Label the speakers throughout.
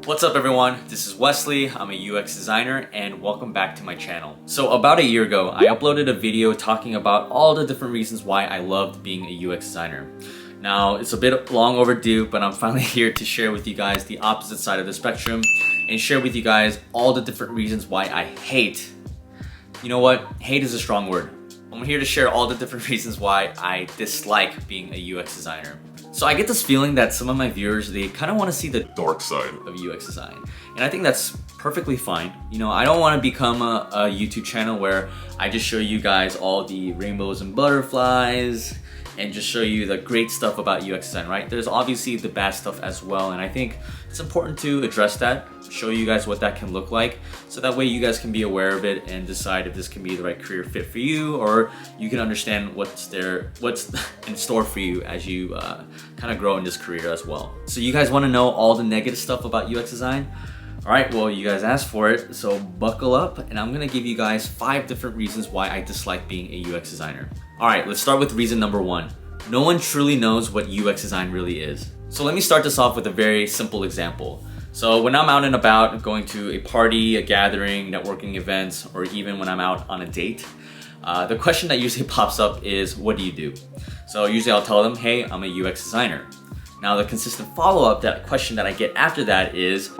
Speaker 1: What's up everyone, this is Wesley, I'm a UX designer and welcome back to my channel. So about a year ago, I uploaded a video talking about all the different reasons why I loved being a UX designer. Now, it's a bit long overdue, but I'm finally here to share with you guys the opposite side of the spectrum and share with you guys all the different reasons why I hate. You know what? Hate is a strong word. I'm here to share all the different reasons why I dislike being a UX designer. So I get this feeling that some of my viewers, they kind of want to see the dark side of UX design. And I think that's perfectly fine. You know, I don't want to become a YouTube channel where I just show you guys all the rainbows and butterflies and just show you the great stuff about UX design, right? There's obviously the bad stuff as well, and I think it's important to address that, show you guys what that can look like, so that way you guys can be aware of it and decide if this can be the right career fit for you, or you can understand what's in store for you as you kind of grow in this career as well. So you guys want to know all the negative stuff about UX design? Alright, well you guys asked for it, so buckle up and I'm gonna give you guys 5 different reasons why I dislike being a UX designer. Alright, let's start with reason number 1. No one truly knows what UX design really is. So let me start this off with a very simple example. So when I'm out and about, going to a party, a gathering, networking events, or even when I'm out on a date, the question that usually pops up is, what do you do? So usually I'll tell them, hey, I'm a UX designer. Now the consistent follow-up question that I get after that is,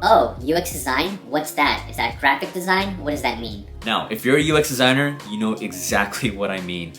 Speaker 2: oh, UX design? What's that? Is that graphic design? What does that mean?
Speaker 1: Now, if you're a UX designer, you know exactly what I mean.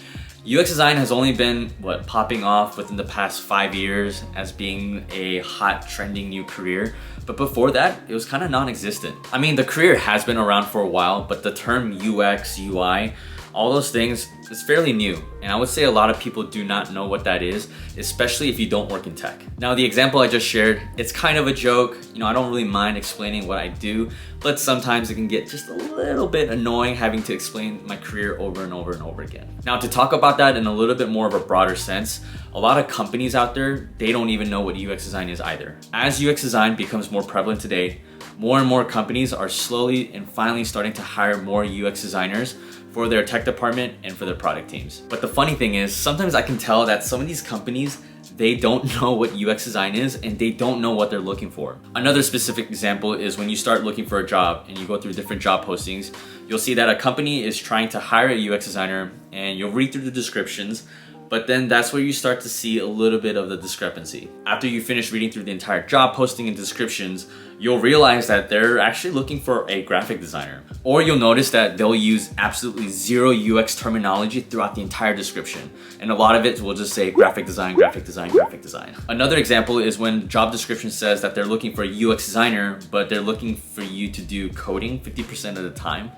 Speaker 1: UX design has only been, popping off within the past 5 years as being a hot, trending new career. But before that, it was kind of non-existent. I mean, the career has been around for a while, but the term UX, UI, all those things is fairly new. And I would say a lot of people do not know what that is, especially if you don't work in tech. Now, the example I just shared, it's kind of a joke. You know, I don't really mind explaining what I do, but sometimes it can get just a little bit annoying having to explain my career over and over and over again. Now, to talk about that in a little bit more of a broader sense, a lot of companies out there, they don't even know what UX design is either. As UX design becomes more prevalent today, more and more companies are slowly and finally starting to hire more UX designers for their tech department and for their product teams. But the funny thing is, sometimes I can tell that some of these companies, they don't know what UX design is and they don't know what they're looking for. Another specific example is when you start looking for a job and you go through different job postings, you'll see that a company is trying to hire a UX designer and you'll read through the descriptions, but then that's where you start to see a little bit of the discrepancy. After you finish reading through the entire job posting and descriptions, you'll realize that they're actually looking for a graphic designer. Or you'll notice that they'll use absolutely zero UX terminology throughout the entire description. And a lot of it will just say graphic design, graphic design, graphic design. Another example is when the job description says that they're looking for a UX designer, but they're looking for you to do coding 50% of the time.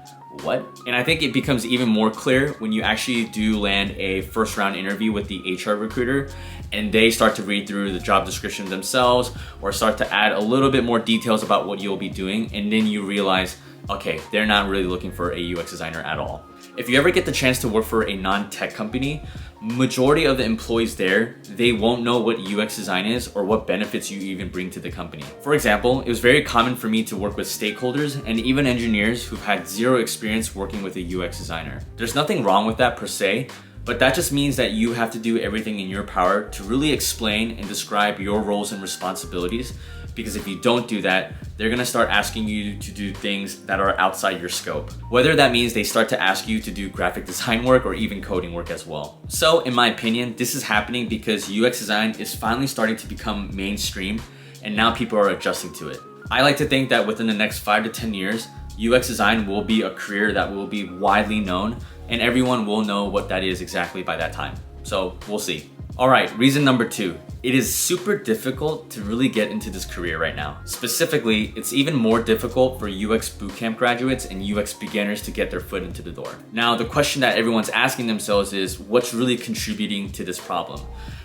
Speaker 1: What? And I think it becomes even more clear when you actually do land a first round interview with the HR recruiter and they start to read through the job description themselves or start to add a little bit more details about what you'll be doing, and then you realize, okay, they're not really looking for a UX designer at all. If you ever get the chance to work for a non-tech company, majority of the employees there, they won't know what UX design is or what benefits you even bring to the company. For example, it was very common for me to work with stakeholders and even engineers who've had zero experience working with a UX designer. There's nothing wrong with that per se, but that just means that you have to do everything in your power to really explain and describe your roles and responsibilities, because if you don't do that, they're gonna start asking you to do things that are outside your scope. Whether that means they start to ask you to do graphic design work or even coding work as well. So in my opinion, this is happening because UX design is finally starting to become mainstream and now people are adjusting to it. I like to think that within the next 5 to 10 years, UX design will be a career that will be widely known and everyone will know what that is exactly by that time. So we'll see. All right, reason number 2. It is super difficult to really get into this career right now. Specifically, it's even more difficult for UX bootcamp graduates and UX beginners to get their foot into the door. Now, the question that everyone's asking themselves is, what's really contributing to this problem?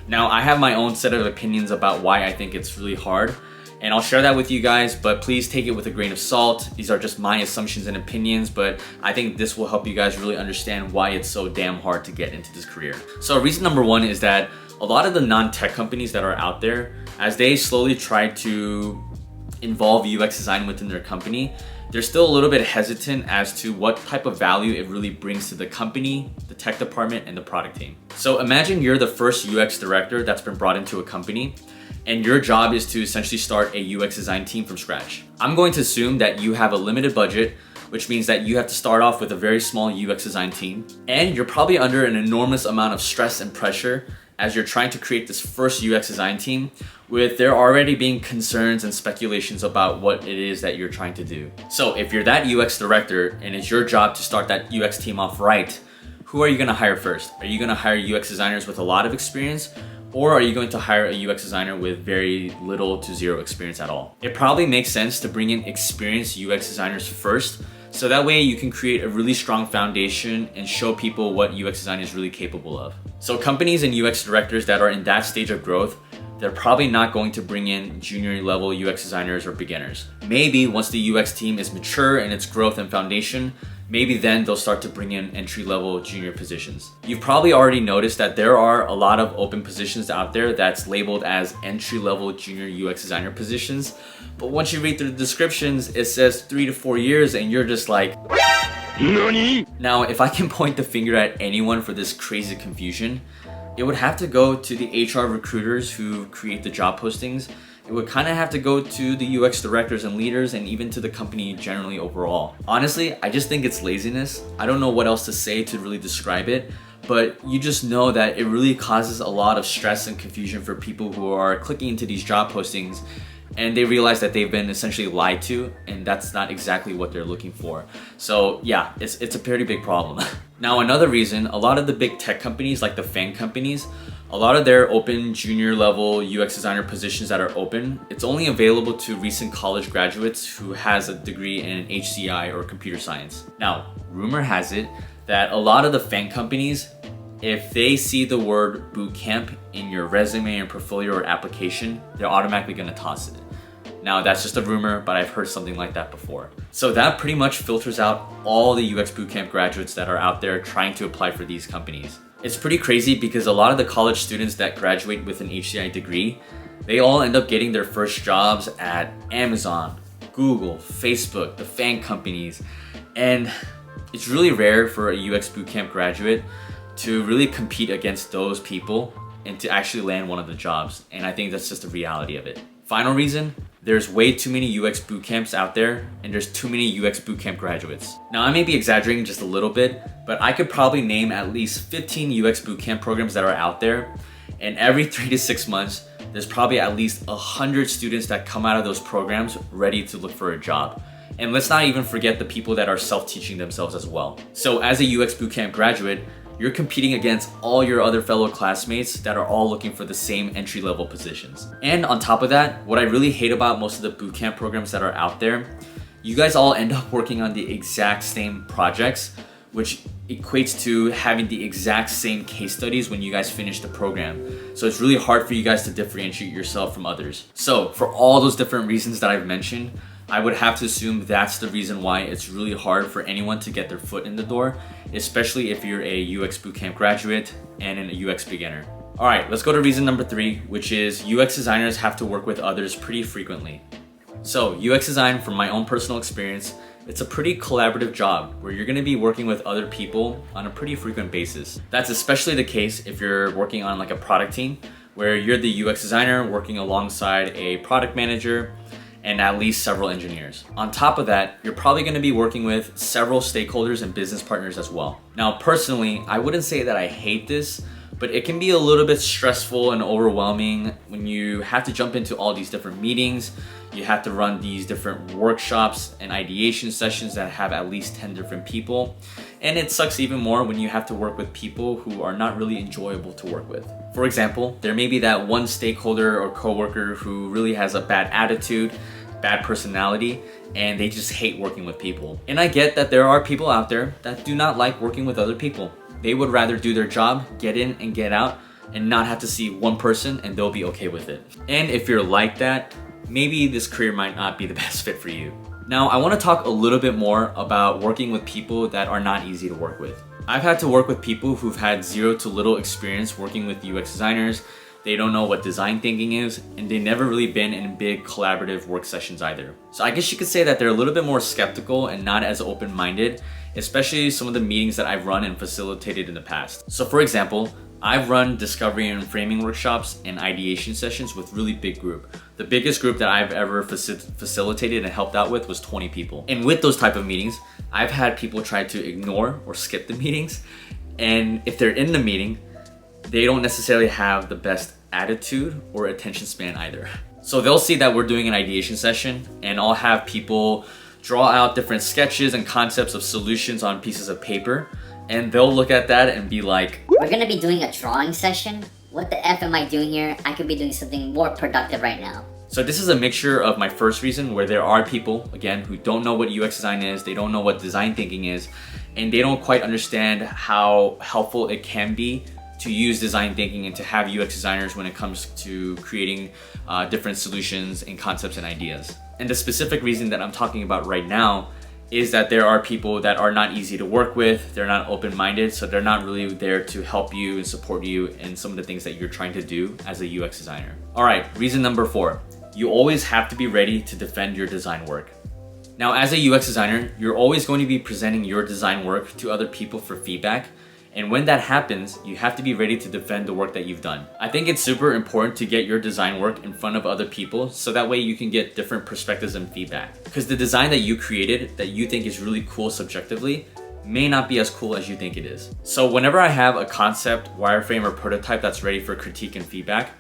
Speaker 1: Now, I have my own set of opinions about why I think it's really hard, and I'll share that with you guys, but please take it with a grain of salt. These are just my assumptions and opinions, but I think this will help you guys really understand why it's so damn hard to get into this career. So reason number 1 is that a lot of the non-tech companies that are out there, as they slowly try to involve UX design within their company, they're still a little bit hesitant as to what type of value it really brings to the company, the tech department, and the product team. So imagine you're the first UX director that's been brought into a company, and your job is to essentially start a UX design team from scratch. I'm going to assume that you have a limited budget, which means that you have to start off with a very small UX design team, and you're probably under an enormous amount of stress and pressure as you're trying to create this first UX design team, with there already being concerns and speculations about what it is that you're trying to do. So if you're that UX director and it's your job to start that UX team off right, who are you gonna hire first? Are you gonna hire UX designers with a lot of experience, or are you going to hire a UX designer with very little to zero experience at all? It probably makes sense to bring in experienced UX designers first, so that way you can create a really strong foundation and show people what UX design is really capable of. So companies and UX directors that are in that stage of growth, they're probably not going to bring in junior level UX designers or beginners. Maybe once the UX team is mature in its growth and foundation, maybe then they'll start to bring in entry-level junior positions. You've probably already noticed that there are a lot of open positions out there that's labeled as entry-level junior UX designer positions, but once you read through the descriptions, it says 3 to 4 years and you're just like, NANI? Now, if I can point the finger at anyone for this crazy confusion, it would have to go to the HR recruiters who create the job postings. It would kind of have to go to the UX directors and leaders, and even to the company generally overall. Honestly, I just think it's laziness. I don't know what else to say to really describe it, but you just know that it really causes a lot of stress and confusion for people who are clicking into these job postings and they realize that they've been essentially lied to, and that's not exactly what they're looking for. So yeah, it's a pretty big problem. Now, another reason, a lot of the big tech companies, like the FANG companies, a lot of their open junior level UX designer positions that are open, it's only available to recent college graduates who has a degree in HCI or computer science. Now, rumor has it that a lot of the FANG companies, if they see the word bootcamp in your resume and portfolio or application, they're automatically gonna toss it. Now, that's just a rumor, but I've heard something like that before. So that pretty much filters out all the UX bootcamp graduates that are out there trying to apply for these companies. It's pretty crazy because a lot of the college students that graduate with an HCI degree, they all end up getting their first jobs at Amazon, Google, Facebook, the FANG companies, and it's really rare for a UX bootcamp graduate to really compete against those people and to actually land one of the jobs. And I think that's just the reality of it. Final reason, there's way too many UX bootcamps out there and there's too many UX bootcamp graduates. Now, I may be exaggerating just a little bit, but I could probably name at least 15 UX bootcamp programs that are out there, and every 3 to 6 months, there's probably at least 100 students that come out of those programs ready to look for a job. And let's not even forget the people that are self-teaching themselves as well. So as a UX bootcamp graduate, you're competing against all your other fellow classmates that are all looking for the same entry-level positions. And on top of that, what I really hate about most of the bootcamp programs that are out there, you guys all end up working on the exact same projects, which equates to having the exact same case studies when you guys finish the program. So it's really hard for you guys to differentiate yourself from others. So for all those different reasons that I've mentioned, I would have to assume that's the reason why it's really hard for anyone to get their foot in the door, especially if you're a UX bootcamp graduate and a UX beginner. All right, let's go to reason number 3, which is UX designers have to work with others pretty frequently. So UX design, from my own personal experience, it's a pretty collaborative job where you're gonna be working with other people on a pretty frequent basis. That's especially the case if you're working on like a product team, where you're the UX designer working alongside a product manager and at least several engineers. On top of that, you're probably gonna be working with several stakeholders and business partners as well. Now, personally, I wouldn't say that I hate this, but it can be a little bit stressful and overwhelming when you have to jump into all these different meetings. You have to run these different workshops and ideation sessions that have at least 10 different people. And it sucks even more when you have to work with people who are not really enjoyable to work with. For example, there may be that one stakeholder or coworker who really has a bad attitude, bad personality, and they just hate working with people. And I get that there are people out there that do not like working with other people. They would rather do their job, get in and get out, and not have to see one person, and they'll be okay with it. And if you're like that, maybe this career might not be the best fit for you. Now, I want to talk a little bit more about working with people that are not easy to work with. I've had to work with people who've had zero to little experience working with UX designers. They don't know what design thinking is, and they've never really been in big collaborative work sessions either. So I guess you could say that they're a little bit more skeptical and not as open-minded, especially some of the meetings that I've run and facilitated in the past. So for example, I've run discovery and framing workshops and ideation sessions with really big group. The biggest group that I've ever facilitated and helped out with was 20 people. And with those type of meetings, I've had people try to ignore or skip the meetings. And if they're in the meeting, they don't necessarily have the best attitude or attention span either. So they'll see that we're doing an ideation session and I'll have people draw out different sketches and concepts of solutions on pieces of paper. And they'll look at that and be like,
Speaker 2: we're gonna be doing a drawing session? What the F am I doing here? I could be doing something more productive right now.
Speaker 1: So this is a mixture of my first reason where there are people, again, who don't know what UX design is, they don't know what design thinking is, and they don't quite understand how helpful it can be to use design thinking and to have UX designers when it comes to creating different solutions and concepts and ideas. And the specific reason that I'm talking about right now is that there are people that are not easy to work with, they're not open-minded, so they're not really there to help you and support you in some of the things that you're trying to do as a UX designer. All right, reason number 4, you always have to be ready to defend your design work. Now, as a UX designer, you're always going to be presenting your design work to other people for feedback. And when that happens, you have to be ready to defend the work that you've done. I think it's super important to get your design work in front of other people so that way you can get different perspectives and feedback. Because the design that you created that you think is really cool subjectively may not be as cool as you think it is. So whenever I have a concept, wireframe, or prototype that's ready for critique and feedback,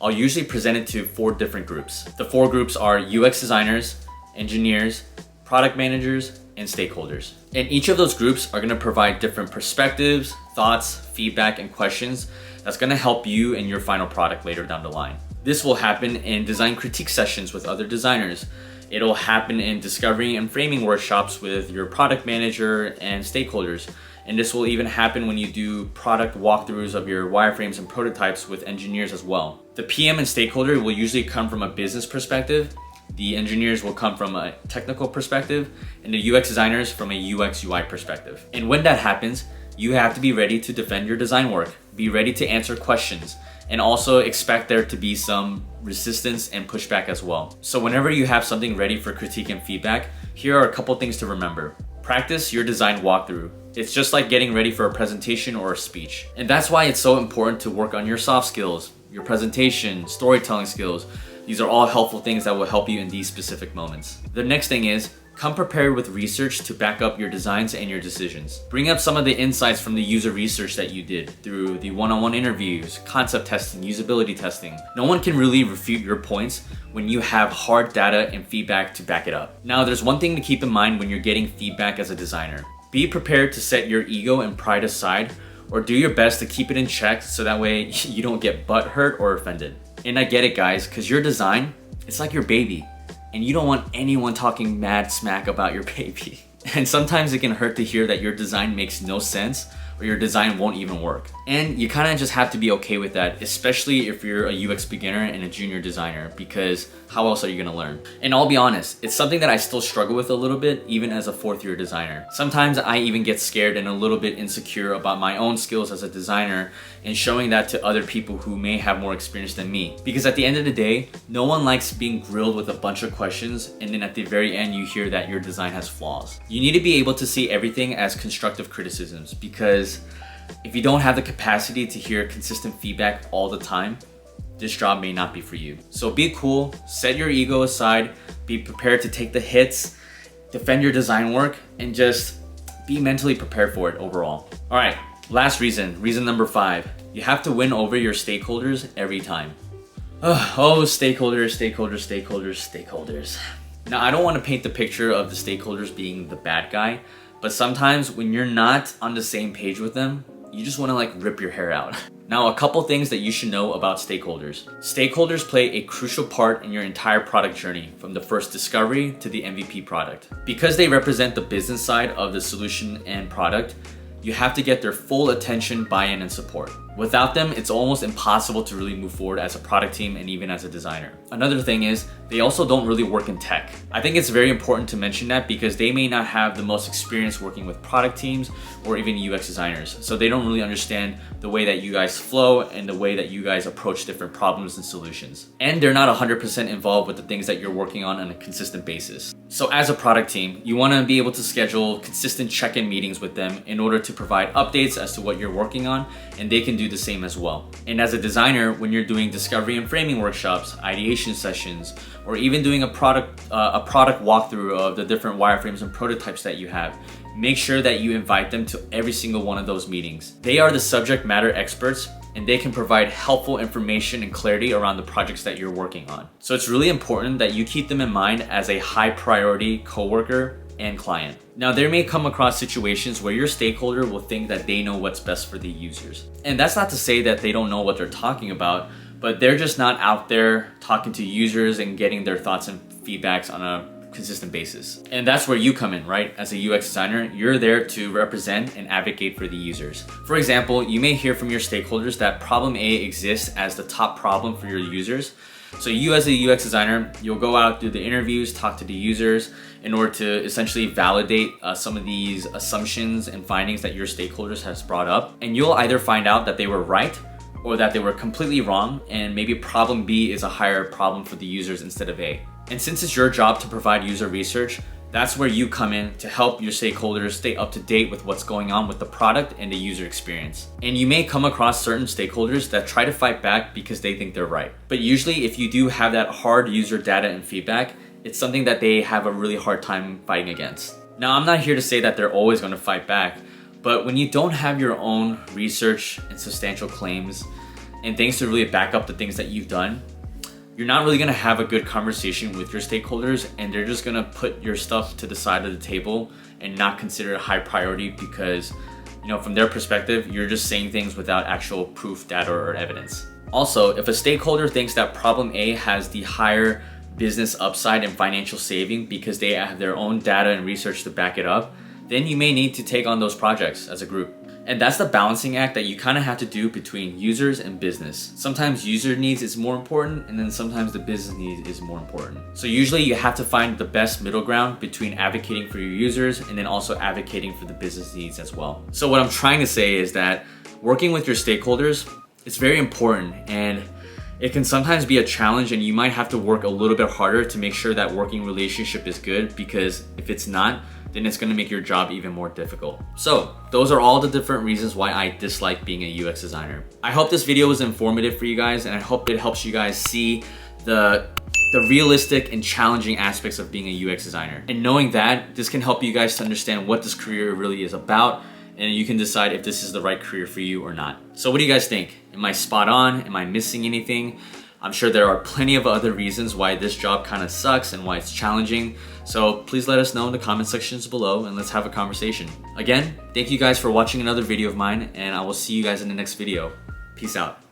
Speaker 1: I'll usually present it to 4 different groups. The 4 groups are UX designers, engineers, product managers, and stakeholders. And each of those groups are gonna provide different perspectives, thoughts, feedback, and questions that's gonna help you in your final product later down the line. This will happen in design critique sessions with other designers. It'll happen in discovery and framing workshops with your product manager and stakeholders. And this will even happen when you do product walkthroughs of your wireframes and prototypes with engineers as well. The PM and stakeholder will usually come from a business perspective. The engineers will come from a technical perspective, and the UX designers from a UX UI perspective. And when that happens, you have to be ready to defend your design work, be ready to answer questions, and also expect there to be some resistance and pushback as well. So whenever you have something ready for critique and feedback, here are a couple things to remember. Practice your design walkthrough. It's just like getting ready for a presentation or a speech. And that's why it's so important to work on your soft skills, your presentation, storytelling skills. These are all helpful things that will help you in these specific moments. The next thing is, come prepared with research to back up your designs and your decisions. Bring up some of the insights from the user research that you did through the one-on-one interviews, concept testing, usability testing. No one can really refute your points when you have hard data and feedback to back it up. Now, there's one thing to keep in mind when you're getting feedback as a designer. Be prepared to set your ego and pride aside, or do your best to keep it in check so that way you don't get butthurt or offended. And I get it, guys, because your design, it's like your baby, and you don't want anyone talking mad smack about your baby. And sometimes it can hurt to hear that your design makes no sense or your design won't even work. And you kind of just have to be okay with that, especially if you're a UX beginner and a junior designer, because how else are you gonna learn? And I'll be honest, it's something that I still struggle with a little bit, even as a 4th-year designer. Sometimes I even get scared and a little bit insecure about my own skills as a designer and showing that to other people who may have more experience than me. Because at the end of the day, no one likes being grilled with a bunch of questions and then at the very end you hear that your design has flaws. You need to be able to see everything as constructive criticisms, because if you don't have the capacity to hear consistent feedback all the time, this job may not be for you. So be cool, set your ego aside, be prepared to take the hits, defend your design work, and just be mentally prepared for it overall. All right, last reason number 5. You have to win over your stakeholders every time. Oh, stakeholders. Now, I don't want to paint the picture of the stakeholders being the bad guy, but sometimes when you're not on the same page with them, you just want to like rip your hair out. Now, a couple things that you should know about stakeholders. Stakeholders play a crucial part in your entire product journey, from the first discovery to the MVP product. Because they represent the business side of the solution and product, you have to get their full attention, buy-in, and support. Without them, it's almost impossible to really move forward as a product team and even as a designer. Another thing is, they also don't really work in tech. I think it's very important to mention that because they may not have the most experience working with product teams or even UX designers. So they don't really understand the way that you guys flow and the way that you guys approach different problems and solutions. And they're not 100% involved with the things that you're working on a consistent basis. So as a product team, you want to be able to schedule consistent check-in meetings with them in order to provide updates as to what you're working on, and they can do do the same as well. And as a designer, when you're doing discovery and framing workshops, ideation sessions, or even doing a product walkthrough of the different wireframes and prototypes that you have, make sure that you invite them to every single one of those meetings. They are the subject matter experts, and they can provide helpful information and clarity around the projects that you're working on. So it's really important that you keep them in mind as a high priority coworker and client. Now, there may come across situations where your stakeholder will think that they know what's best for the users. And that's not to say that they don't know what they're talking about, but they're just not out there talking to users and getting their thoughts and feedbacks on a consistent basis. And that's where you come in, right? As a UX designer, you're there to represent and advocate for the users. For example, you may hear from your stakeholders that problem A exists as the top problem for your users. So you as a UX designer, you'll go out, do the interviews, talk to the users in order to essentially validate some of these assumptions and findings that your stakeholders has brought up. And you'll either find out that they were right or that they were completely wrong, and maybe problem B is a higher problem for the users instead of A. And since it's your job to provide user research, that's where you come in to help your stakeholders stay up to date with what's going on with the product and the user experience. And you may come across certain stakeholders that try to fight back because they think they're right. But usually if you do have that hard user data and feedback, it's something that they have a really hard time fighting against. Now, I'm not here to say that they're always going to fight back, but when you don't have your own research and substantial claims and things to really back up the things that you've done, you're not really gonna have a good conversation with your stakeholders, and they're just gonna put your stuff to the side of the table and not consider it a high priority because, from their perspective, you're just saying things without actual proof, data, or evidence. Also, if a stakeholder thinks that problem A has the higher business upside and financial saving because they have their own data and research to back it up, then you may need to take on those projects as a group. And that's the balancing act that you kind of have to do between users and business. Sometimes user needs is more important, and then sometimes the business needs is more important. So usually you have to find the best middle ground between advocating for your users and then also advocating for the business needs as well. So what I'm trying to say is that working with your stakeholders, it's very important, and it can sometimes be a challenge, and you might have to work a little bit harder to make sure that working relationship is good, because if it's not, then it's going to make your job even more difficult. So those are all the different reasons why I dislike being a UX designer. I hope this video was informative for you guys, and I hope it helps you guys see the realistic and challenging aspects of being a UX designer. And knowing that, this can help you guys to understand what this career really is about, and you can decide if this is the right career for you or not. So what do you guys think? Am I spot on? Am I missing anything? I'm sure there are plenty of other reasons why this job kind of sucks and why it's challenging. So please let us know in the comment sections below, and let's have a conversation. Again, thank you guys for watching another video of mine, and I will see you guys in the next video. Peace out.